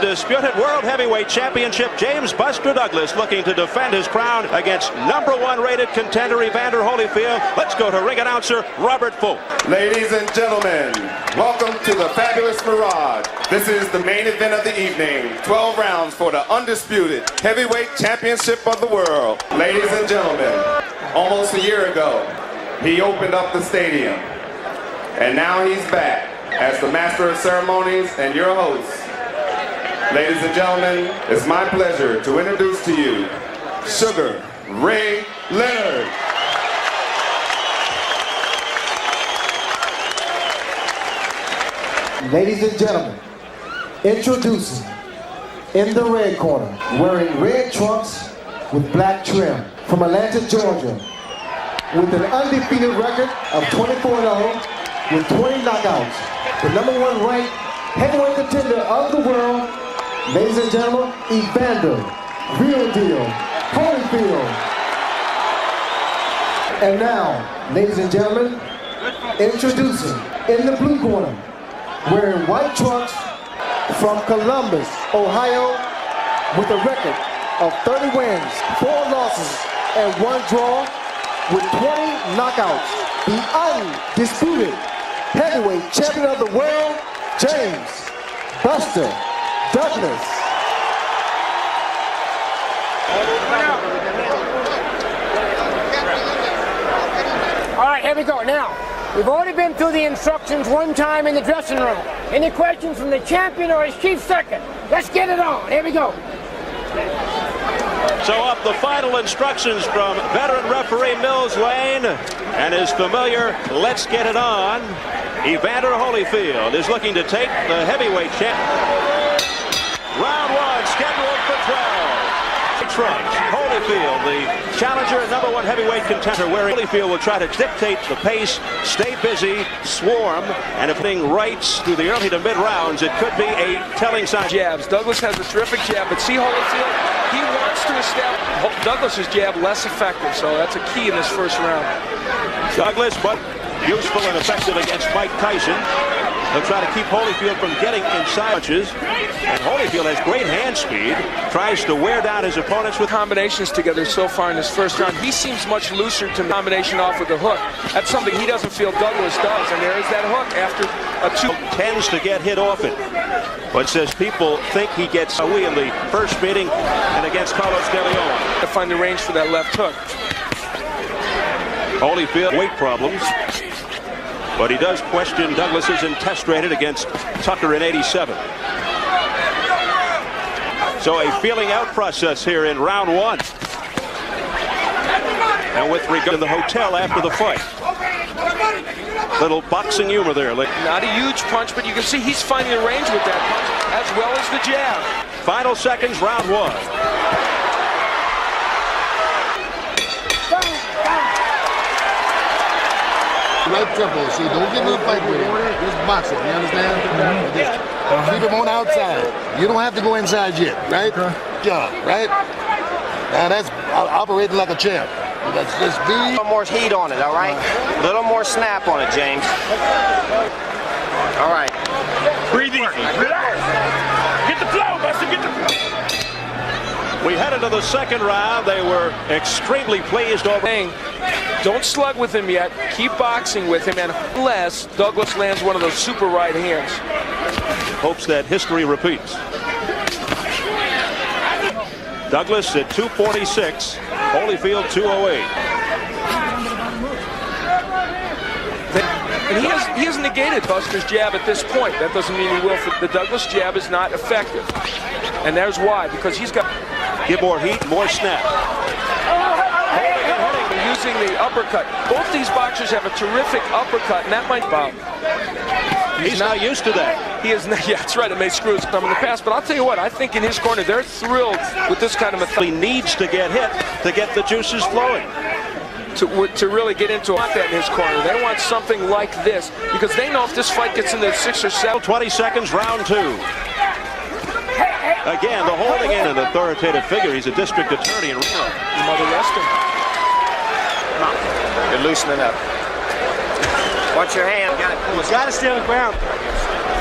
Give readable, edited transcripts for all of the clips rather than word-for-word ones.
undisputed World Heavyweight Championship, James Buster Douglas looking to defend his crown against #1 rated contender Evander Holyfield. Let's go to ring announcer Robert Folk. Ladies and gentlemen, welcome to the Fabulous Mirage. This is the main event of the evening. 12 rounds for the undisputed heavyweight championship of the world. Ladies and gentlemen, almost a year ago, he opened up the stadium. And now he's back as the master of ceremonies and your host. Ladies and gentlemen, it's my pleasure to introduce to you Sugar Ray Leonard. Ladies and gentlemen, introducing in the red corner, wearing red trunks with black trim, from Atlanta, Georgia, with an undefeated record of 24-0 with 20 knockouts, the #1 ranked heavyweight contender of the world, ladies and gentlemen, Evander, real deal, Holyfield. And now, ladies and gentlemen, introducing in the blue corner, wearing white trunks, from Columbus, Ohio, with a record of 30 wins, 4 losses, and 1 draw, with 20 knockouts, the undisputed heavyweight champion of the world, James Buster Douglas. All right, here we go. Now, we've already been through the instructions one time in the dressing room. Any questions from the champion or his chief second? Let's get it on. Here we go. So up the final instructions from veteran referee Mills Lane and his familiar "Let's get it on." Evander Holyfield is looking to take the heavyweight champ. Round 1 scheduled for 12. Trunks. Holyfield, the challenger and #1 heavyweight contender, wearing Holyfield will try to dictate the pace, stay busy, swarm, and if thing rights through the early to mid rounds, it could be a telling sign. Jabs. Douglas has a terrific jab, but see Holyfield, he wants to establish Douglas's jab less effective, so that's a key in this first round. Douglas, but useful and effective against Mike Tyson. They'll try to keep Holyfield from getting inside punches. And Holyfield has great hand speed, tries to wear down his opponents with combinations together so far in this first round. He seems much looser to combination off with the hook. That's something he doesn't feel Douglas does, and there is that hook after a 2. Tends to get hit often, but says people think he gets away in the first meeting and against Carlos De Leon. To find the range for that left hook. Holyfield, weight problems. But he does question Douglas's in test rated against Tucker in '87. So a feeling out process here in round 1. And with regard to the hotel after the fight. Little boxing humor there. Not a huge punch, but you can see he's finding the range with that punch as well as the jab. Final seconds, round 1. Right tempo, see, don't get in a fight with him. Just box it, you understand? Just keep him on the outside. You don't have to go inside yet, right? Yeah, right? Now that's operating like a champ. That's just be. A little more heat on it, all right? A little more snap on it, James. All right. Breathe easy. Relax. Get the flow, Buster, get the flow. We head into the second round. They were extremely pleased over. Don't slug with him yet. Keep boxing with him, and unless Douglas lands one of those super right hands. Hopes that history repeats. Douglas at 246, Holyfield 208. And he has negated Buster's jab at this point. That doesn't mean he will. The Douglas jab is not effective. And there's why, because he's got... Give more heat, more snap. Using the uppercut. Both these boxers have a terrific uppercut, and that might bomb. He's not used to that. He is not, yeah, that's right. It may screw some in the past, but I'll tell you what, I think in his corner, they're thrilled with this kind of method. He needs to get hit to get the juices flowing. To really get into that in his corner. They want something like this, because they know if this fight gets into 6 or 7. 20 seconds, round 2. Again, the holding in an authoritative figure. He's a district attorney in Reno. Mother rest him. You're loosening up. Watch your hand. You got to stay on the ground.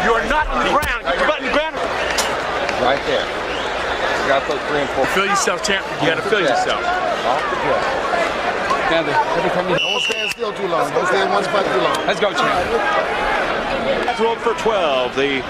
You are not on the ground. Get your butt in the ground. Right there. You got to put 3 and 4. Feel yourself, champ. You got to feel yourself. Don't stand still too long. Don't stay in one spot too long. Let's go, champ. That's rolled for 12. The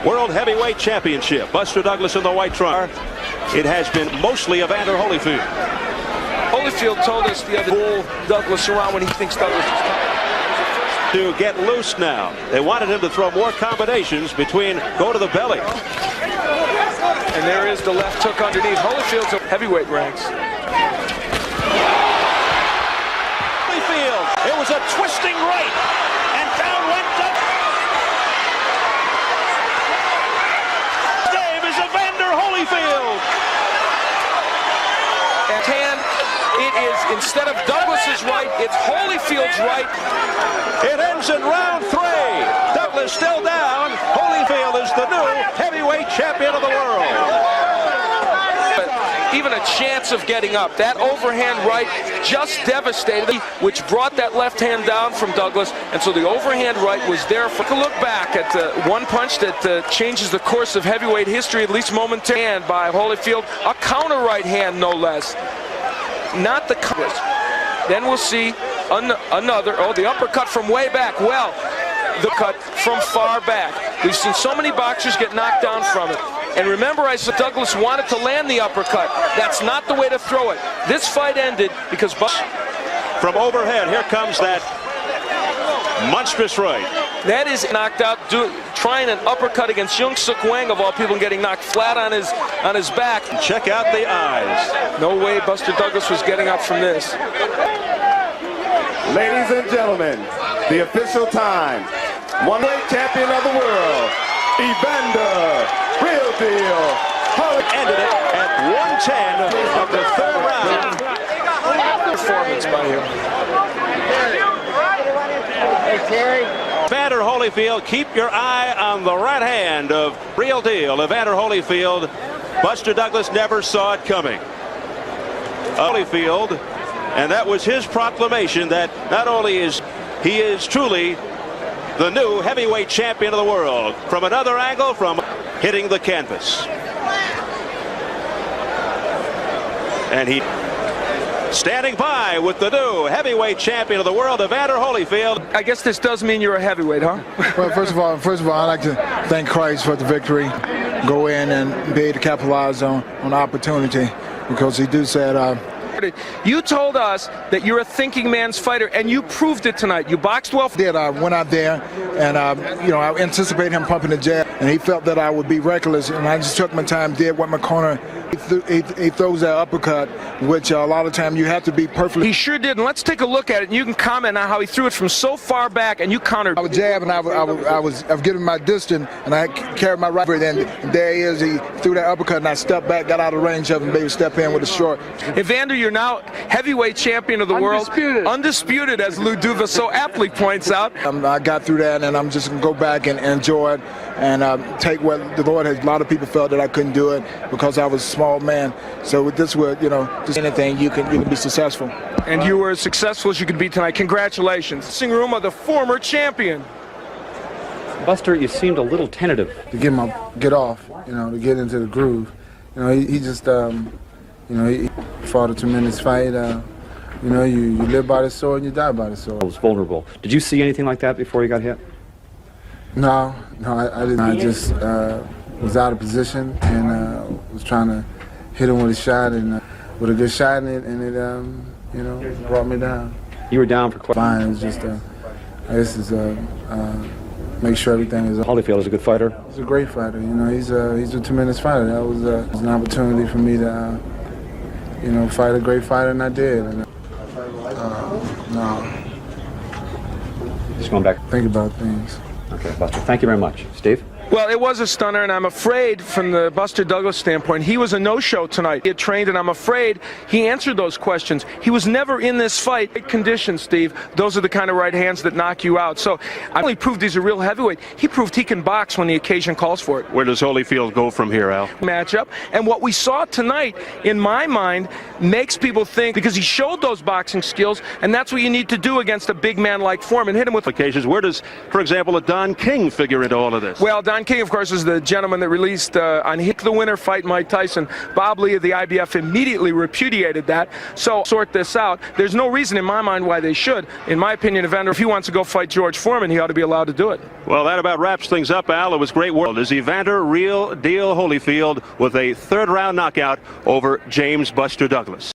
World Heavyweight Championship. Buster Douglas in the white trunk. It has been mostly Evander Holyfield. Holyfield told us the other bull Douglas around when he thinks Douglas is tough. To get loose now. They wanted him to throw more combinations between go to the belly. And there is the left hook underneath. Holyfield's heavyweight ranks. Holyfield, it was a twisting right, and down went Douglas. His name is Evander Holyfield. And it is, instead of Douglas's right, it's Holyfield's right. It ends in round 3. Douglas still down. Holyfield is the new heavyweight champion of the world. But even a chance of getting up. That overhand right just devastated, which brought that left hand down from Douglas. And so the overhand right was there. Take a look back at one punch that changes the course of heavyweight history, at least momentarily, hand by Holyfield. A counter right hand, no less. Not the coverage. Then we'll see another, the uppercut from way back. Well, the cut from far back. We've seen so many boxers get knocked down from it. And remember, I said Douglas wanted to land the uppercut. That's not the way to throw it. This fight ended because from overhead, here comes that monstrous right. That is knocked out, trying an uppercut against Jung Suk Wang, of all people, getting knocked flat on his back. Check out the eyes. No way Buster Douglas was getting up from this. Ladies and gentlemen, the official time. One-weight champion of the world, Evander, real deal. Ended it at 110 of the 3rd round. Performance by him. Evander Holyfield, keep your eye on the right hand of real deal. Evander Holyfield, Buster Douglas never saw it coming. Holyfield, and that was his proclamation that not only is he is truly the new heavyweight champion of the world. From another angle, from hitting the canvas. And he standing by with the new heavyweight champion of the world, Evander Holyfield. I guess this does mean you're a heavyweight, huh? Well, first of all, I'd like to thank Christ for the victory. Go in and be able to capitalize on the opportunity, because he said. You told us that you're a thinking man's fighter, and you proved it tonight. You boxed well. I went out there, and I anticipated him pumping the jab, and he felt that I would be reckless, and I just took my time, did what my corner. He throws that uppercut, which a lot of time you have to be perfect. He sure did, and let's take a look at it, and you can comment on how he threw it from so far back, and you countered. I was jabbing, I was giving my distance, and I carried my right foot, and there he is. He threw that uppercut, and I stepped back, got out of range of him, maybe step in with a short. Evander, you're now heavyweight champion of the world. Undisputed, as Lou Duva so aptly points out. I got through that, and I'm just going to go back and enjoy it and take what the Lord has. A lot of people felt that I couldn't do it because I was a small man. So with this, just anything, you can be successful. And you were as successful as you could be tonight. Congratulations. Dressing room of the former champion. Buster, you seemed a little tentative. To get off, to get into the groove. He just, he fought a tremendous fight. You live by the sword and you die by the sword. I was vulnerable. Did you see anything like that before you got hit? No, I didn't. I just was out of position and was trying to hit him with a shot, and with a good shot, and it brought me down. You were down for quite. Fine. It was just I guess it's make sure everything is. Holyfield is a good fighter. He's a great fighter. He's a tremendous fighter. That was an opportunity for me to fight a great fighter, and I did. And, no. Just going back. Think about things. Okay, Buster. Thank you very much. Steve? Well, it was a stunner, and I'm afraid from the Buster Douglas standpoint, he was a no-show tonight. He had trained, and I'm afraid he answered those questions. He was never in this fight. Great conditions, Steve. Those are the kind of right hands that knock you out. So I only proved he's a real heavyweight. He proved he can box when the occasion calls for it. Where does Holyfield go from here, Al? Matchup. And what we saw tonight, in my mind, makes people think, because he showed those boxing skills, and that's what you need to do against a big man like Foreman. Hit him with occasions. Where does, for example, a Don King figure into all of this? Well, Don Don King, of course, is the gentleman that released on the winner fight Mike Tyson. Bob Lee of the IBF immediately repudiated that. So sort this out. There's no reason in my mind why they should. In my opinion, Evander, if he wants to go fight George Foreman, he ought to be allowed to do it. Well, that about wraps things up, Al. It was great work. Is Evander real deal Holyfield with a third-round knockout over James Buster Douglas.